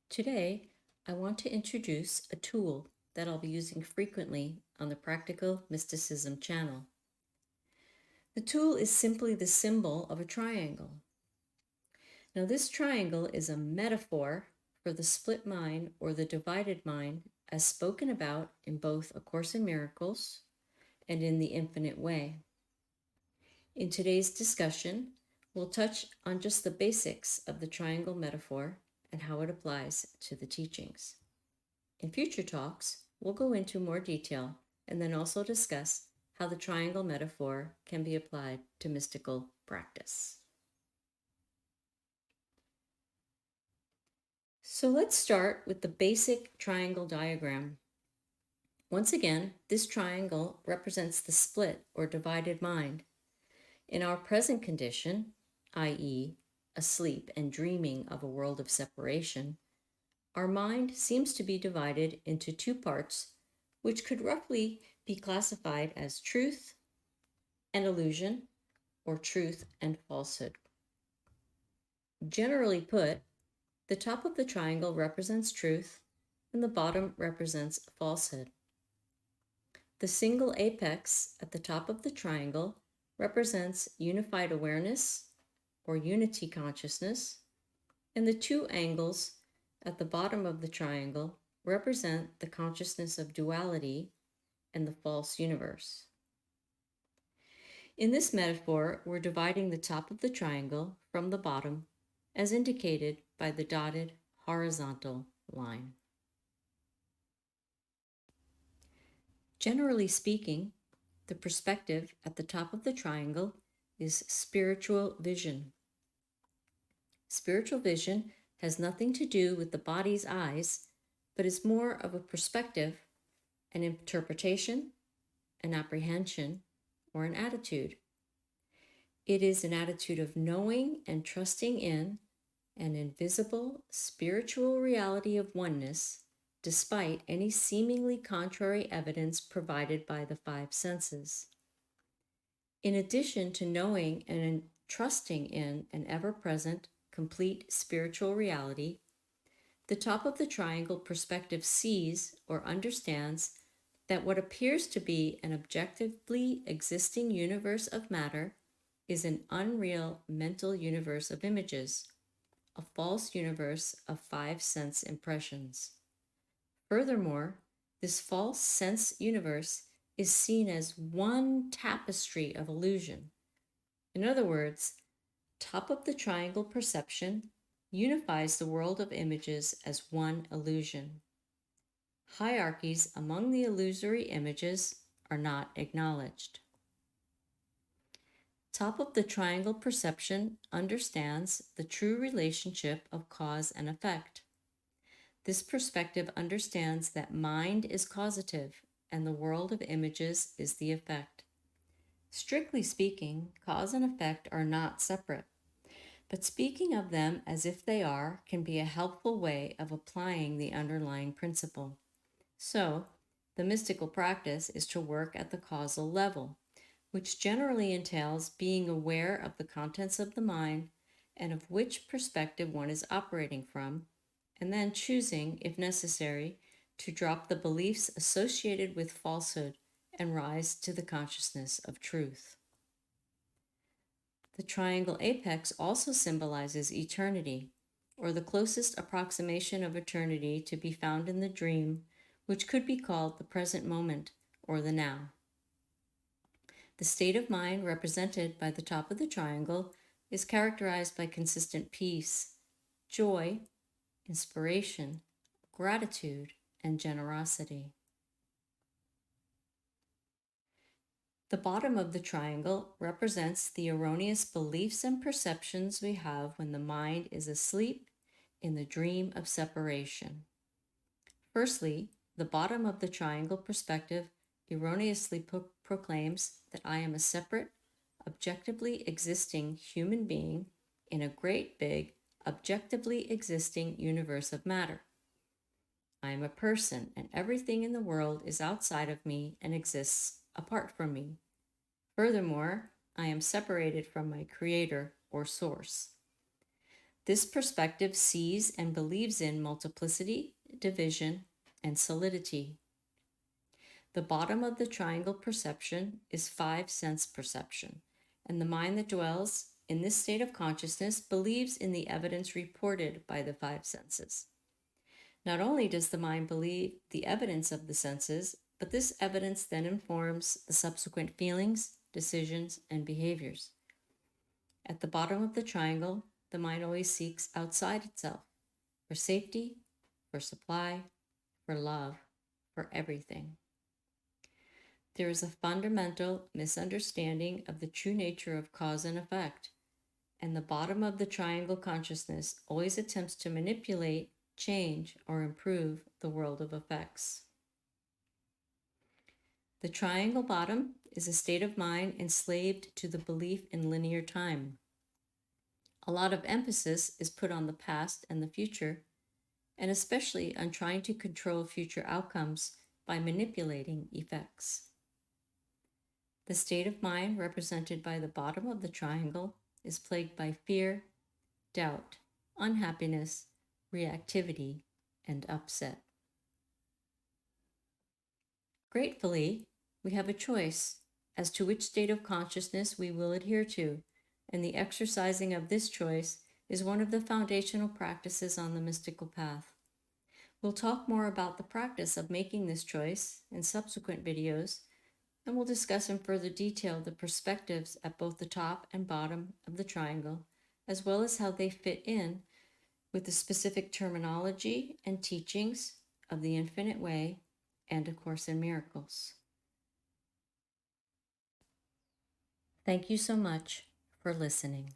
Today, I want to introduce a tool that I'll be using frequently on the Practical Mysticism channel. The tool is simply the symbol of a triangle. Now, this triangle is a metaphor for the split mind or the divided mind as spoken about in both A Course in Miracles and in The Infinite Way. In today's discussion, we'll touch on just the basics of the triangle metaphor and how it applies to the teachings. In future talks, we'll go into more detail and then also discuss how the triangle metaphor can be applied to mystical practice. So let's start with the basic triangle diagram. Once again, this triangle represents the split or divided mind. In our present condition, i.e., asleep and dreaming of a world of separation, our mind seems to be divided into two parts, which could roughly be classified as truth and illusion, or truth and falsehood. Generally put, the top of the triangle represents truth and the bottom represents falsehood. The single apex at the top of the triangle represents unified awareness or unity consciousness, and the two angles at the bottom of the triangle represent the consciousness of duality and the false universe. In this metaphor, we're dividing the top of the triangle from the bottom, as indicated by the dotted horizontal line. Generally speaking, the perspective at the top of the triangle is spiritual vision. Spiritual vision has nothing to do with the body's eyes, but is more of a perspective, an interpretation, an apprehension, or an attitude. It is an attitude of knowing and trusting in an invisible spiritual reality of oneness, despite any seemingly contrary evidence provided by the five senses. In addition to knowing and trusting in an ever-present, complete spiritual reality, the top of the triangle perspective sees or understands that what appears to be an objectively existing universe of matter is an unreal mental universe of images, a false universe of five sense impressions. Furthermore, this false sense universe is seen as one tapestry of illusion. In other words, top of the triangle perception unifies the world of images as one illusion. Hierarchies among the illusory images are not acknowledged. Top of the triangle perception understands the true relationship of cause and effect. This perspective understands that mind is causative and the world of images is the effect. Strictly speaking, cause and effect are not separate, but speaking of them as if they are can be a helpful way of applying the underlying principle. So, the mystical practice is to work at the causal level, which generally entails being aware of the contents of the mind and of which perspective one is operating from, and then choosing, if necessary, to drop the beliefs associated with falsehood and rise to the consciousness of truth. The triangle apex also symbolizes eternity, or the closest approximation of eternity to be found in the dream, which could be called the present moment or the now. The state of mind represented by the top of the triangle is characterized by consistent peace, joy, inspiration, gratitude, and generosity. The bottom of the triangle represents the erroneous beliefs and perceptions we have when the mind is asleep in the dream of separation. Firstly, the bottom of the triangle perspective erroneously proclaims that I am a separate, objectively existing human being in a great big, objectively existing universe of matter. I am a person, and everything in the world is outside of me and exists apart from me. Furthermore, I am separated from my creator or source. This perspective sees and believes in multiplicity, division, and solidity. The bottom of the triangle perception is five sense perception, and the mind that dwells in this state of consciousness believes in the evidence reported by the five senses. Not only does the mind believe the evidence of the senses, but this evidence then informs the subsequent feelings, decisions, and behaviors. At the bottom of the triangle, the mind always seeks outside itself for safety, for supply, for love, for everything. There is a fundamental misunderstanding of the true nature of cause and effect, and the bottom of the triangle consciousness always attempts to manipulate, change, or improve the world of effects. The triangle bottom is a state of mind enslaved to the belief in linear time. A lot of emphasis is put on the past and the future, and especially on trying to control future outcomes by manipulating effects. The state of mind represented by the bottom of the triangle is plagued by fear, doubt, unhappiness, reactivity, and upset. Gratefully, we have a choice as to which state of consciousness we will adhere to, and the exercising of this choice is one of the foundational practices on the mystical path. We'll talk more about the practice of making this choice in subsequent videos, and we'll discuss in further detail the perspectives at both the top and bottom of the triangle, as well as how they fit in with the specific terminology and teachings of the Infinite Way and A Course in Miracles. Thank you so much for listening.